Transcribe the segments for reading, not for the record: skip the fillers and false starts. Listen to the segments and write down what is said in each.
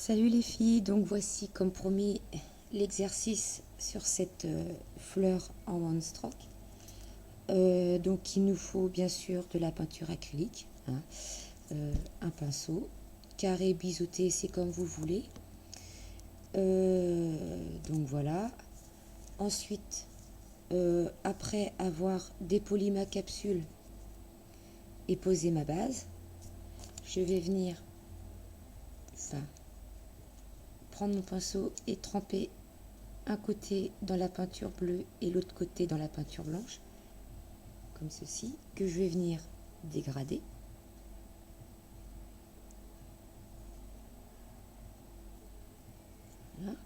Salut les filles, donc voici comme promis l'exercice sur cette fleur en one stroke. Donc il nous faut bien sûr de la peinture acrylique, hein, un pinceau, carré, biseauté, c'est comme vous voulez. Donc voilà. Ensuite, après avoir dépoli ma capsule et posé ma base, je vais venir prendre mon pinceau et tremper un côté dans la peinture bleue et l'autre côté dans la peinture blanche, comme ceci, que je vais venir dégrader. Voilà.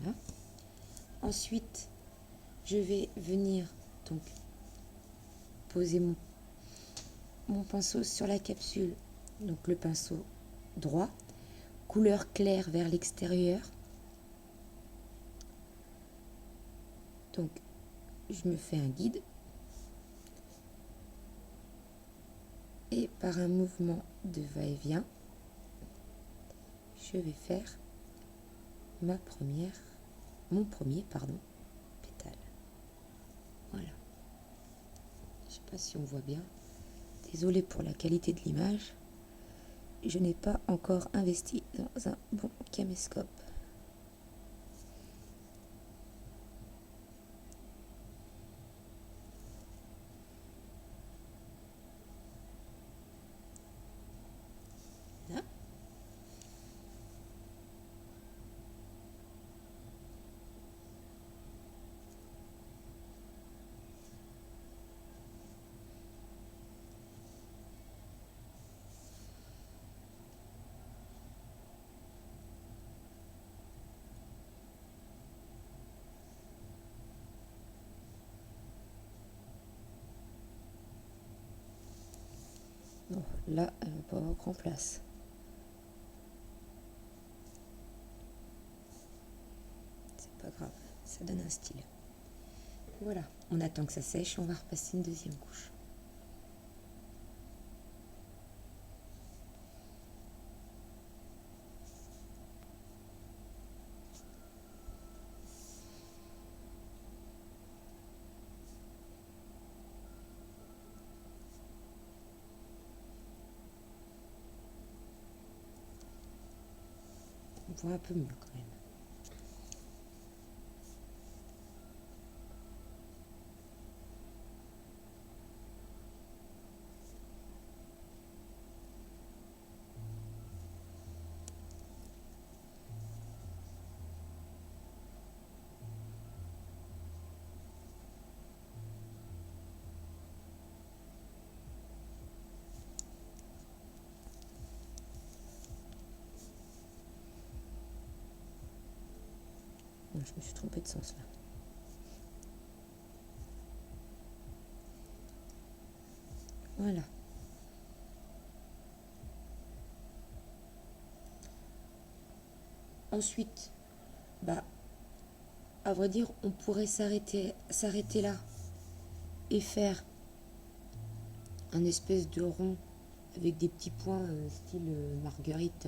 Voilà. Ensuite, je vais venir donc poser mon pinceau sur la capsule, donc le pinceau droit, couleur claire vers l'extérieur. Donc, je me fais un guide et par un mouvement de va-et-vient, je vais faire mon premier pétale. Voilà. Je ne sais pas si on voit bien. Désolée pour la qualité de l'image. Je n'ai pas encore investi dans un bon caméscope. Là. Bon, là, elle va pas avoir grand place. C'est pas grave, ça donne un style. Voilà, on attend que ça sèche et on va repasser une deuxième couche. On voit un peu mieux quand même. Je me suis trompée de sens là. Voilà. Ensuite, à vrai dire, on pourrait s'arrêter là et faire un espèce de rond avec des petits points style marguerite,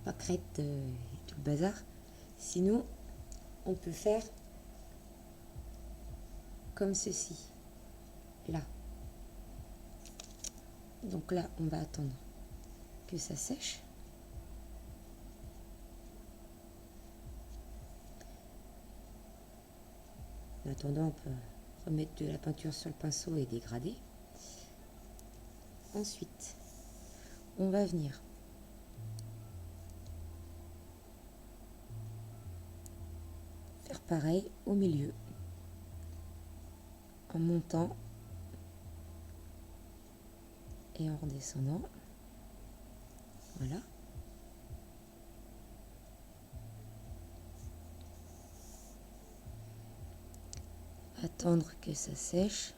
pâquerette et tout le bazar. Sinon, on peut faire comme ceci, là. Donc là, on va attendre que ça sèche. En attendant, on peut remettre de la peinture sur le pinceau et dégrader. Ensuite, on va venir faire pareil au milieu, en montant et en redescendant. Voilà. Attendre que ça sèche.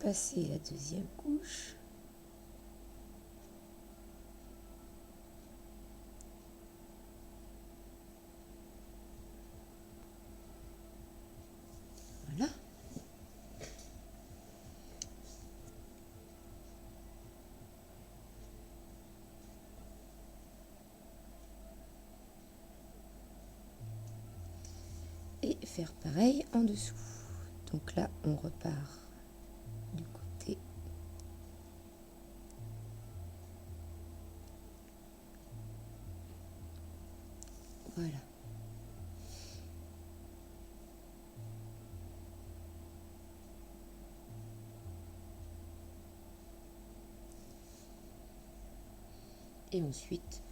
passer la deuxième couche. Voilà. Et faire pareil en dessous. Donc là, on repart du côté. Voilà. Et ensuite,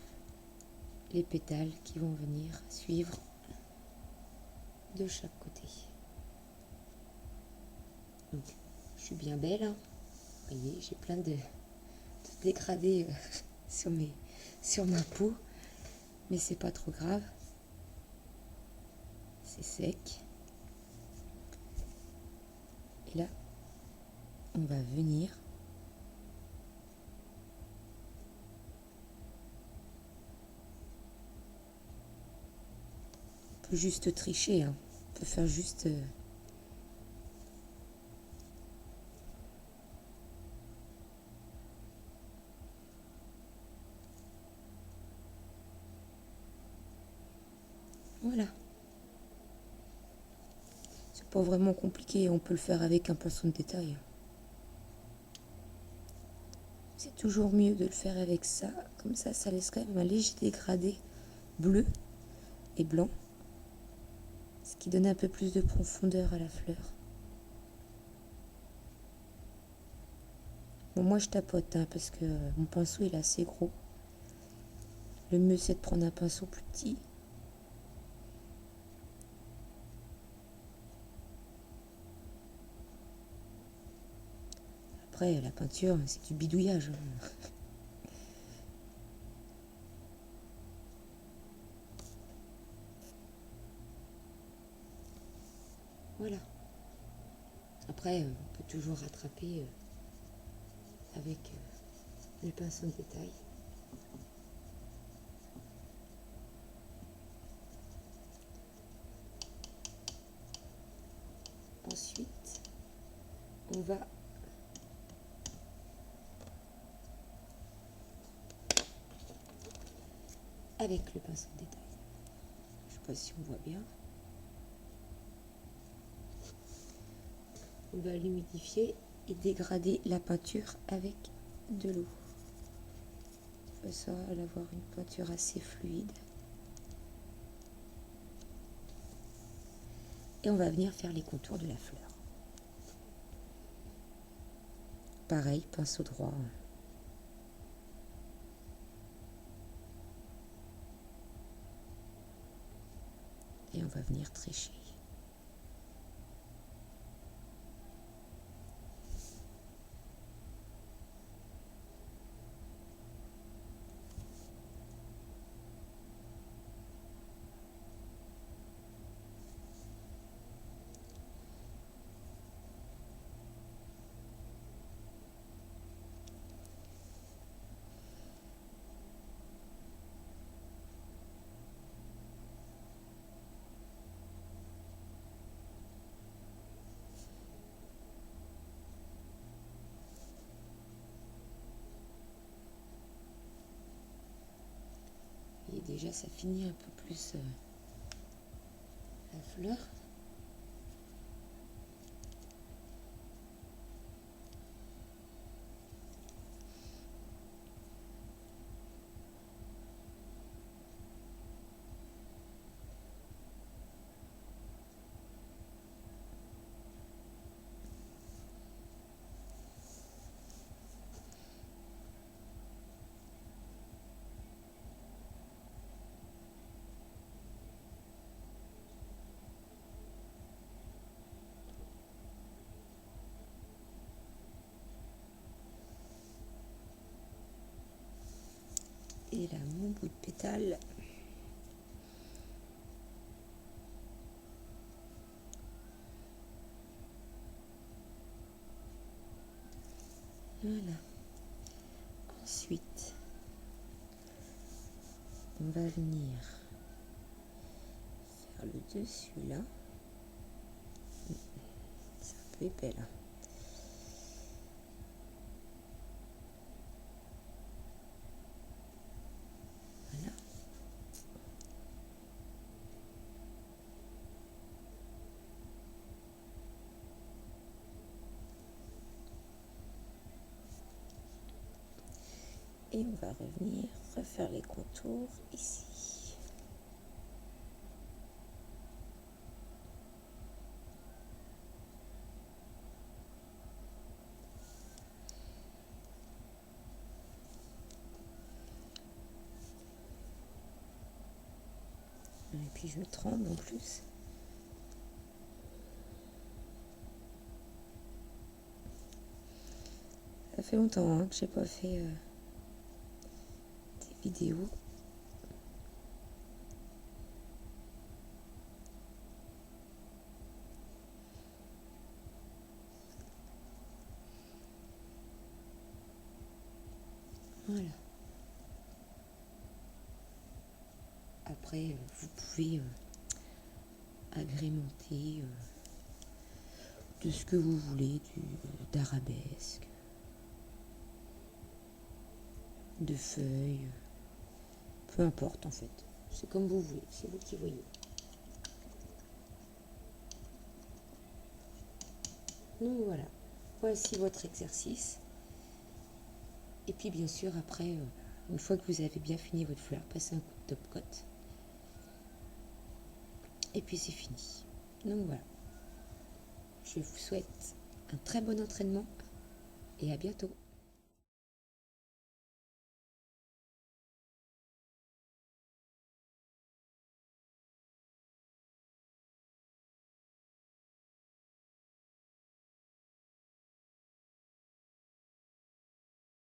les pétales qui vont venir suivre de chaque côté. Donc, je suis bien belle, hein. Vous voyez, j'ai plein de dégradés sur ma peau, mais c'est pas trop grave. C'est sec. Et là, on va venir on peut juste tricher, hein. On peut faire juste voilà. C'est pas vraiment compliqué, on peut le faire avec un pinceau de détail. C'est toujours mieux de le faire avec ça, comme ça laisse quand même un léger dégradé bleu et blanc, ce qui donne un peu plus de profondeur à la fleur. Bon, moi je tapote, hein, parce que mon pinceau il est assez gros. Le mieux c'est de prendre un pinceau plus petit. Après la peinture c'est du bidouillage, hein. Voilà. Après on peut toujours rattraper avec le pinceau de détail. Ensuite, on va avec le pinceau de détail. Je ne sais pas si on voit bien. On va l'humidifier et dégrader la peinture avec de l'eau. De façon à avoir une peinture assez fluide. Et on va venir faire les contours de la fleur. Pareil, pinceau droit. Et on va venir tricher. Et déjà ça finit un peu plus la fleur. Et là, mon bout de pétale. on va venir faire le dessus là. C'est un peu épais là. Voilà. Et on va revenir refaire les contours ici. Et puis je tremble en plus. Ça fait longtemps hein, que j'ai pas fait des vidéos. Voilà. Après, vous pouvez agrémenter de ce que vous voulez, d'arabesque, de feuilles, peu importe en fait. C'est comme vous voulez, c'est vous qui voyez. Donc voilà, voici votre exercice. Et puis bien sûr après, une fois que vous avez bien fini votre fleur, passez un coup de top coat. Et puis c'est fini. Donc voilà. Je vous souhaite un très bon entraînement et à bientôt.